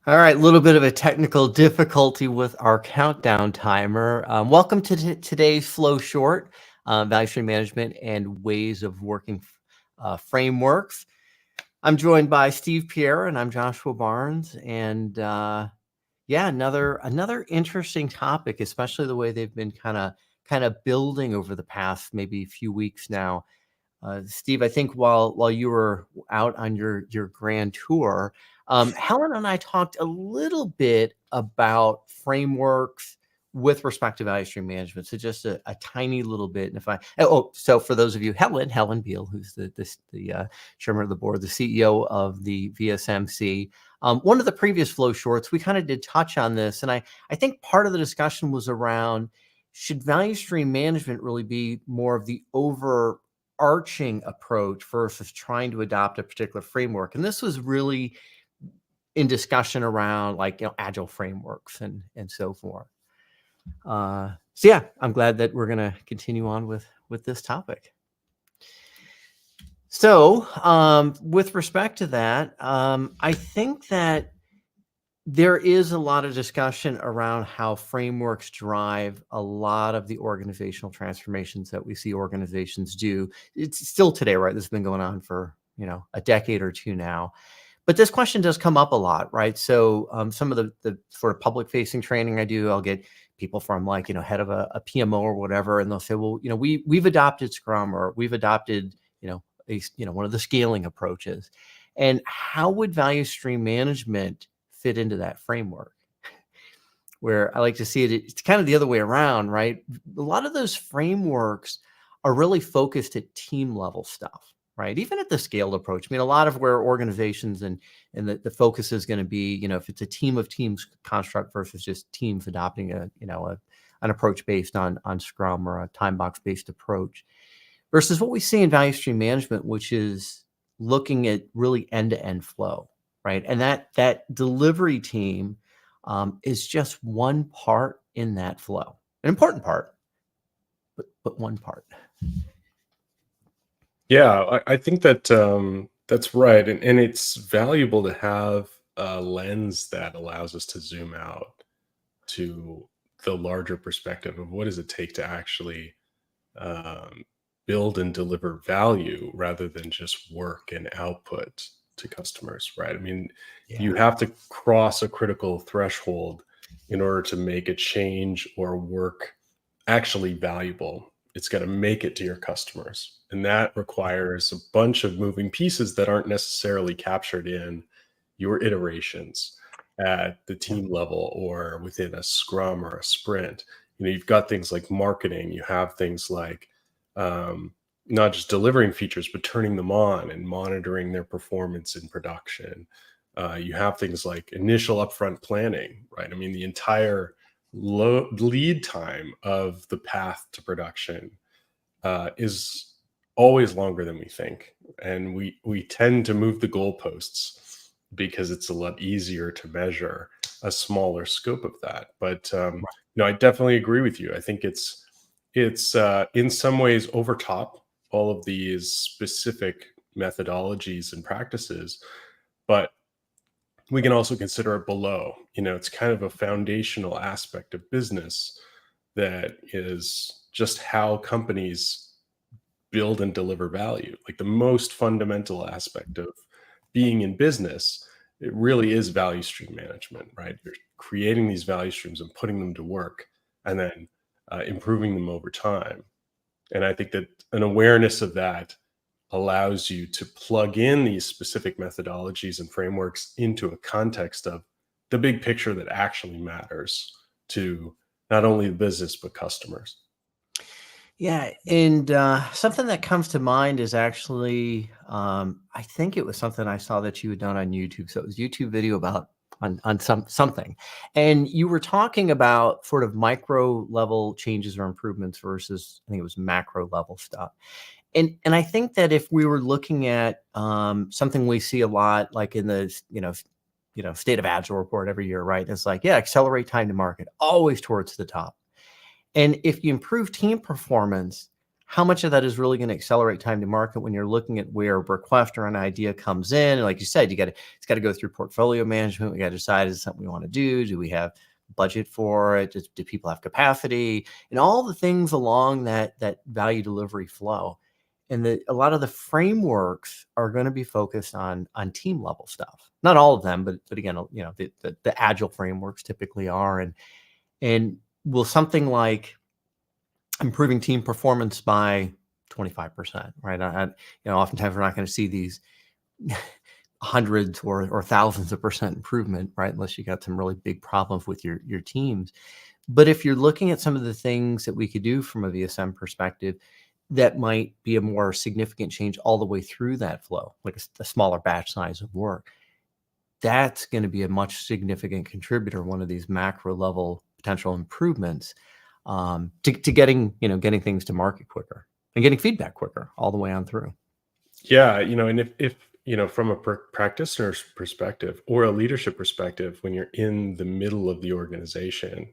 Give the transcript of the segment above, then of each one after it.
All right, a little bit of a technical difficulty with our countdown timer. Welcome to today's Flow Short, Value Stream Management and Ways of Working Frameworks. I'm joined by Steve Pereira and I'm Joshua Barnes. And yeah, another interesting topic, especially the way they've been kind of building over the past maybe few weeks now. Steve, I think while you were out on your grand tour, Helen and I talked a little bit about frameworks with respect to value stream management. So just a tiny little bit. And so for those of you, Helen Beal, who's the chairman of the board, the CEO of the VSMC, one of the previous Flow Shorts, we kind of did touch on this. And I think part of the discussion was around, should value stream management really be more of the overarching approach versus trying to adopt a particular framework? And this was really in discussion around agile frameworks and so forth. So yeah, I'm glad that we're going to continue on with this topic. So with respect to that, I think that there is a lot of discussion around how frameworks drive a lot of the organizational transformations that we see organizations do. It's still today, right? This has been going on for, a decade or two now. But this question does come up a lot, right? So some of the sort of public facing training I do, I'll get people from head of a PMO or whatever, and they'll say, well, we've adopted Scrum, or we've adopted, one of the scaling approaches. And how would value stream management fit into that framework? Where I like to see it, it's kind of the other way around, right? A lot of those frameworks are really focused at team level stuff, right? Even at the scaled approach. I mean, a lot of where organizations and the focus is going to be, if it's a team of teams construct versus just teams adopting an approach based on Scrum or a time box based approach, versus what we see in value stream management, which is looking at really end-to-end flow, right? And that delivery team is just one part in that flow, an important part, but one part. Yeah, I think that that's right. And it's valuable to have a lens that allows us to zoom out to the larger perspective of what does it take to actually build and deliver value rather than just work and output to customers, right? I mean, you have to cross a critical threshold in order to make a change or work actually valuable. It's got to make it to your customers. And that requires a bunch of moving pieces that aren't necessarily captured in your iterations at the team level or within a scrum or a sprint. You've got things like marketing, you have things like not just delivering features, but turning them on and monitoring their performance in production. You have things like initial upfront planning, right? I mean, the entire lead time of the path to production is always longer than we think. And we tend to move the goalposts because it's a lot easier to measure a smaller scope of that. But I definitely agree with you. I think it's in some ways overtop all of these specific methodologies and practices, but we can also consider it below. It's kind of a foundational aspect of business that is just how companies build and deliver value. Like the most fundamental aspect of being in business, it really is value stream management, right? You're creating these value streams and putting them to work and then improving them over time. And I think that an awareness of that allows you to plug in these specific methodologies and frameworks into a context of the big picture that actually matters to not only the business, but customers. Yeah. And something that comes to mind is actually, I think it was something I saw that you had done on YouTube. So it was a YouTube video about on something. And you were talking about sort of micro level changes or improvements versus, I think it was macro level stuff. And I think that if we were looking at something we see a lot, like in the, State of Agile report every year, right? It's like, accelerate time to market, always towards the top. And if you improve team performance, how much of that is really going to accelerate time to market when you're looking at where a request or an idea comes in? And like you said, it's got to go through portfolio management. We got to decide, is it something we want to do? Do we have budget for it? Do people have capacity? And all the things along that value delivery flow. And a lot of the frameworks are going to be focused on team level stuff. Not all of them, but again, the agile frameworks typically are. And will something like improving team performance by 25%, right? Oftentimes we're not going to see these hundreds or thousands of percent improvement, right? Unless you got some really big problems with your teams. But if you're looking at some of the things that we could do from a VSM perspective, that might be a more significant change all the way through that flow, like a smaller batch size of work. That's going to be a much significant contributor, one of these macro level potential improvements to getting things to market quicker and getting feedback quicker all the way on through. Yeah, and if from a practitioner's perspective or a leadership perspective, when you're in the middle of the organization,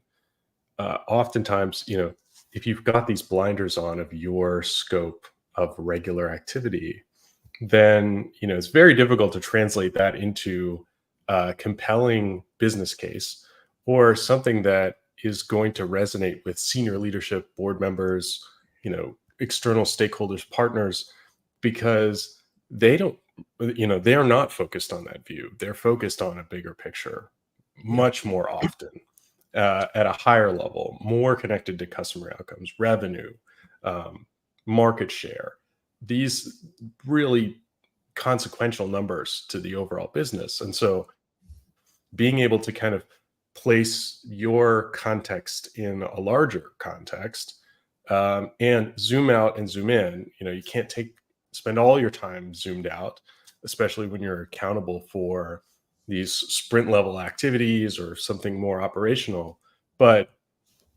oftentimes, if you've got these blinders on of your scope of regular activity, then, it's very difficult to translate that into a compelling business case or something that is going to resonate with senior leadership, board members, external stakeholders, partners, because they don't, they are not focused on that view. They're focused on a bigger picture much more often. At a higher level, more connected to customer outcomes, revenue, market share, these really consequential numbers to the overall business. And so being able to kind of place your context in a larger context and zoom out and zoom in, you can't spend all your time zoomed out, especially when you're accountable for these sprint level activities or something more operational. But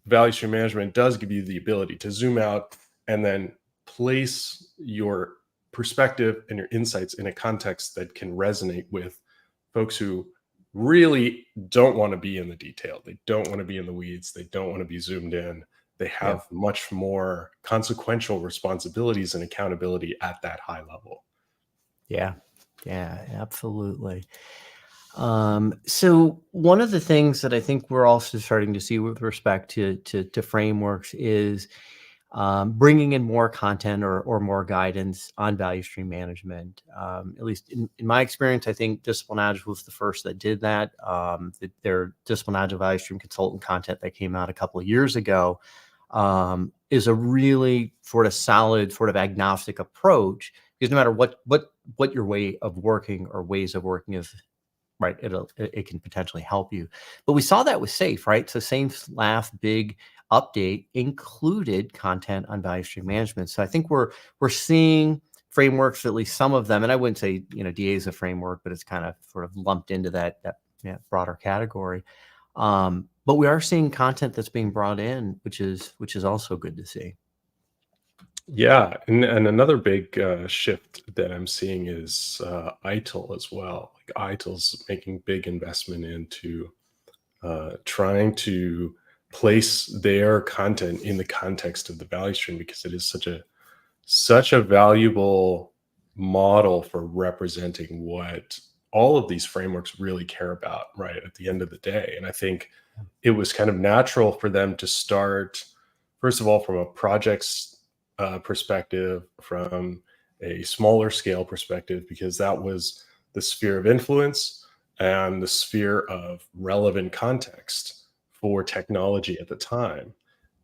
value stream management does give you the ability to zoom out and then place your perspective and your insights in a context that can resonate with folks who really don't want to be in the detail. They don't want to be in the weeds. They don't want to be zoomed in. They have much more consequential responsibilities and accountability at that high level. Yeah, absolutely. So one of the things that I think we're also starting to see with respect to frameworks is bringing in more content or more guidance on value stream management. At least in my experience, I think Discipline Agile was the first that did that. Their Discipline Agile Value Stream Consultant content that came out a couple of years ago is a really sort of solid, sort of agnostic approach, because no matter what your way of working or ways of working is, right, it can potentially help you. But we saw that with SAFE, right? So SAFE's last big update included content on value stream management. So I think we're seeing frameworks, at least some of them, and I wouldn't say DA is a framework, but it's kind of sort of lumped into that broader category. But we are seeing content that's being brought in, which is also good to see. Yeah, and another big shift that I'm seeing is ITIL as well. Like ITIL's making big investment into trying to place their content in the context of the value stream, because it is such a valuable model for representing what all of these frameworks really care about, right, at the end of the day. And I think it was kind of natural for them to start, first of all, from a projects perspective, from a smaller scale perspective, because that was the sphere of influence and the sphere of relevant context for technology at the time.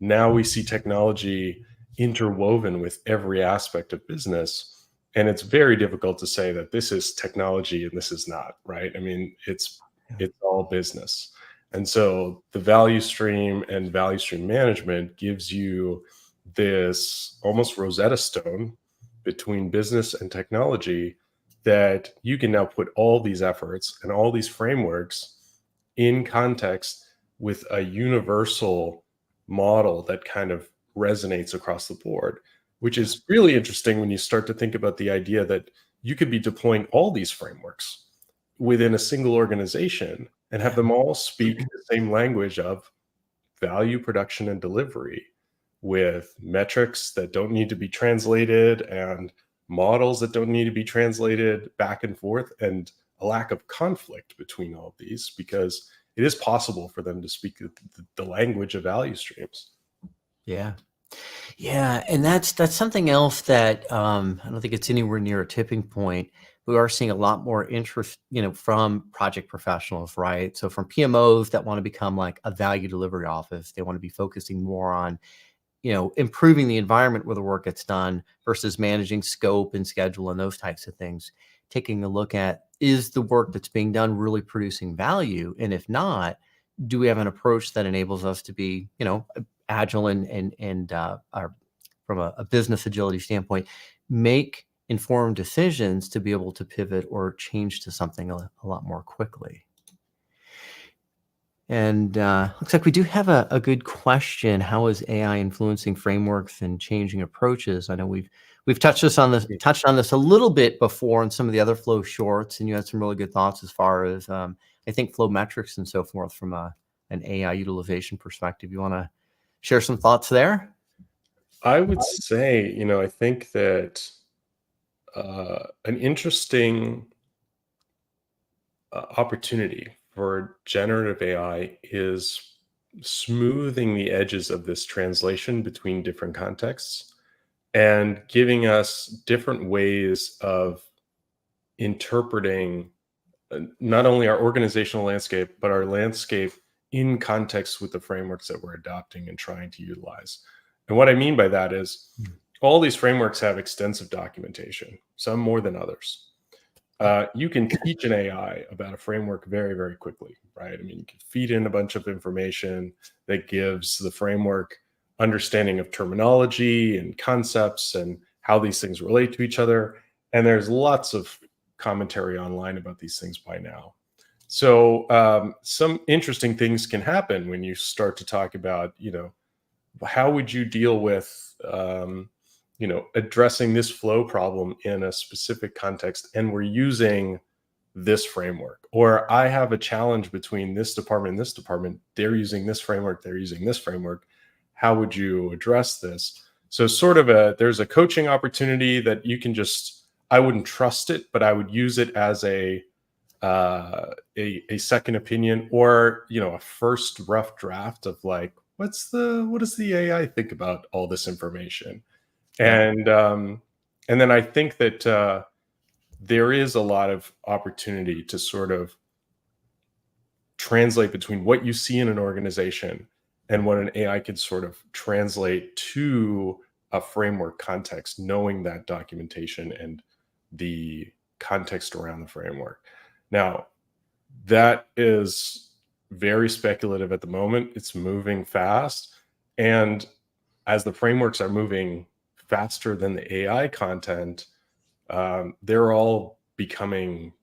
Now we see technology interwoven with every aspect of business, and it's very difficult to say that this is technology and this is not, right? I mean, it's all business. And so the value stream and value stream management gives you this almost Rosetta Stone between business and technology, that you can now put all these efforts and all these frameworks in context with a universal model that kind of resonates across the board, which is really interesting when you start to think about the idea that you could be deploying all these frameworks within a single organization and have them all speak the same language of value, production, and delivery, with metrics that don't need to be translated and models that don't need to be translated back and forth, and a lack of conflict between all of these, because it is possible for them to speak the language of value streams. Yeah. Yeah, and that's something else that I don't think it's anywhere near a tipping point. We are seeing a lot more interest, from project professionals, right? So from PMOs that want to become like a value delivery office, they want to be focusing more on, improving the environment where the work gets done versus managing scope and schedule and those types of things. Taking a look at, is the work that's being done really producing value? And if not, do we have an approach that enables us to be, agile and from a business agility standpoint, make informed decisions to be able to pivot or change to something a lot more quickly. And looks like we do have a good question. How is AI influencing frameworks and changing approaches? I know we've touched on this a little bit before in some of the other flow shorts, and you had some really good thoughts as far as I think flow metrics and so forth from an AI utilization perspective. You want to share some thoughts there? I would say, I think that an interesting opportunity for generative AI is smoothing the edges of this translation between different contexts and giving us different ways of interpreting not only our organizational landscape, but our landscape in context with the frameworks that we're adopting and trying to utilize. And what I mean by that is all these frameworks have extensive documentation, some more than others. You can teach an AI about a framework very, very quickly, right? I mean, you can feed in a bunch of information that gives the framework understanding of terminology and concepts and how these things relate to each other. And there's lots of commentary online about these things by now. So some interesting things can happen when you start to talk about, how would you deal with, addressing this flow problem in a specific context, and we're using this framework. Or I have a challenge between this department and this department. They're using this framework, they're using this framework. How would you address this? So there's a coaching opportunity that you can I wouldn't trust it, but I would use it as a second opinion, or a first rough draft of like, what does the AI think about all this information? And then I think that there is a lot of opportunity to sort of translate between what you see in an organization and what an AI can sort of translate to a framework context, knowing that documentation and the context around the framework. Now, that is very speculative at the moment. It's moving fast. And as the frameworks are moving faster than the AI content, they're all becoming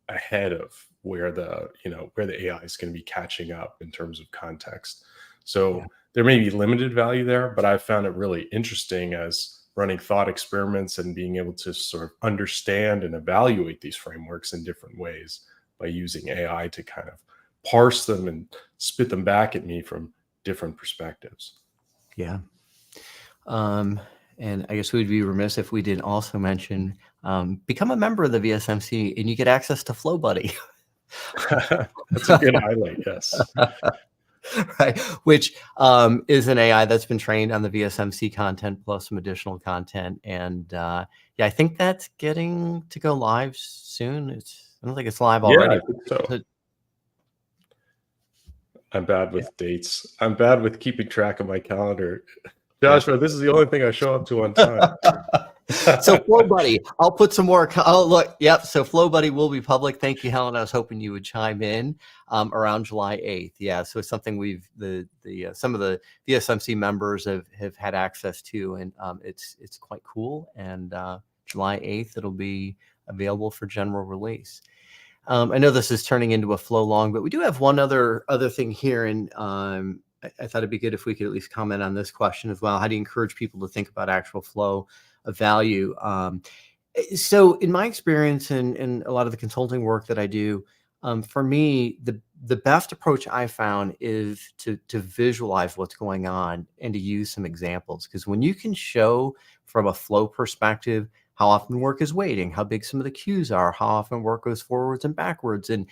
ahead of where the AI is going to be catching up in terms of context. So there may be limited value there, but I've found it really interesting as running thought experiments and being able to sort of understand and evaluate these frameworks in different ways by using AI to kind of parse them and spit them back at me from different perspectives. Yeah. And I guess we'd be remiss if we didn't also mention, become a member of the VSMC and you get access to Flow Buddy. That's a good highlight, yes. Right, which is an AI that's been trained on the VSMC content plus some additional content. And I think that's getting to go live soon. I don't think it's live already. Yeah, I think so. I'm bad with dates. I'm bad with keeping track of my calendar. Joshua, this is the only thing I show up to on time. So Flow Buddy, I'll put some more. Oh, look. Yep. So Flow Buddy will be public. Thank you, Helen. I was hoping you would chime in around July 8th. Yeah. So it's something some of the VSMC members have had access to, and it's quite cool. And July 8th, it'll be available for general release. I know this is turning into a flow long, but we do have one other thing here. And I thought it'd be good if we could at least comment on this question as well. How do you encourage people to think about actual flow of value? So in my experience and a lot of the consulting work that I do, For me, the best approach I found is to visualize what's going on and to use some examples. Because when you can show from a flow perspective how often work is waiting, how big some of the queues are, how often work goes forwards and backwards, and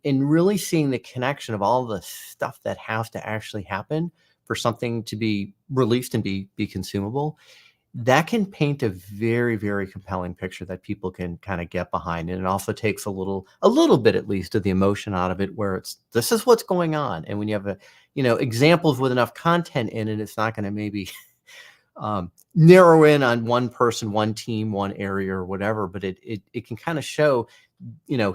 really seeing the connection of all the stuff that has to actually happen for something to be released and be consumable, that can paint a very, very compelling picture that people can kind of get behind. And it also takes a little bit at least of the emotion out of it, where this is what's going on. And when you have examples with enough content in it, it's not going to maybe narrow in on one person, one team, one area or whatever, but it can kind of show,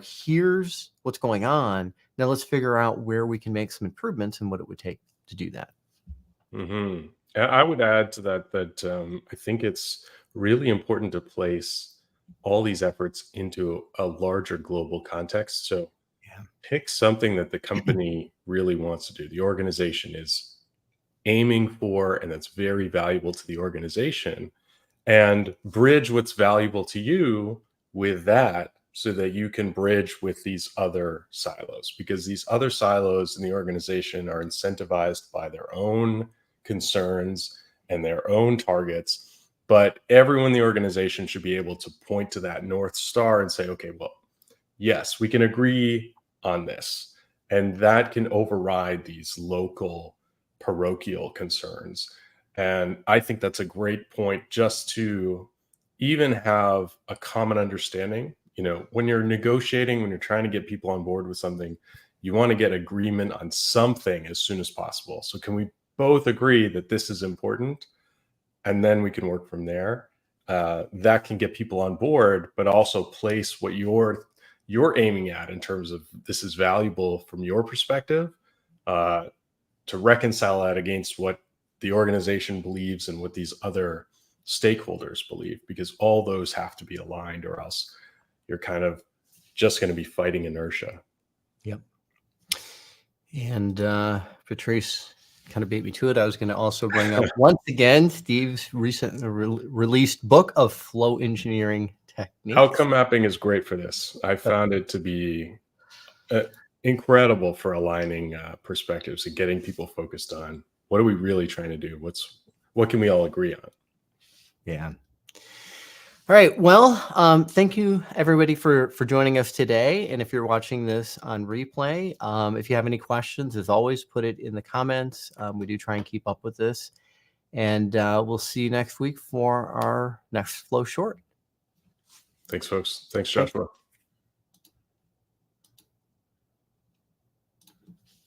here's what's going on. Now let's figure out where we can make some improvements and what it would take to do that. Mm-hmm. I would add to that I think it's really important to place all these efforts into a larger global context. So Yeah. pick something that the company really wants to do, the organization is aiming for, and that's very valuable to the organization, and bridge what's valuable to you with that so that you can bridge with these other silos, because these other silos in the organization are incentivized by their own concerns and their own targets. But everyone in the organization should be able to point to that North Star and say, okay, well, yes, we can agree on this. And that can override these local parochial concerns. And I think that's a great point, just to even have a common understanding. When you're negotiating, when you're trying to get people on board with something, you want to get agreement on something as soon as possible. So can we both agree that this is important? And then we can work from there. That can get people on board, but also place what you're aiming at in terms of this is valuable from your perspective, to reconcile that against what the organization believes and what these other stakeholders believe, because all those have to be aligned, or else you're kind of just going to be fighting inertia. Yep. And Patrice kind of beat me to it. I was going to also bring up once again Steve's recently released book of flow engineering techniques. Outcome mapping is great for this. I found it to be incredible for aligning perspectives and getting people focused on what are we really trying to do? What can we all agree on? Yeah. All right. Well, thank you everybody for joining us today. And if you're watching this on replay, if you have any questions, as always, put it in the comments. We do try and keep up with this, and we'll see you next week for our next Flow Short. Thanks, folks. Thanks, Joshua.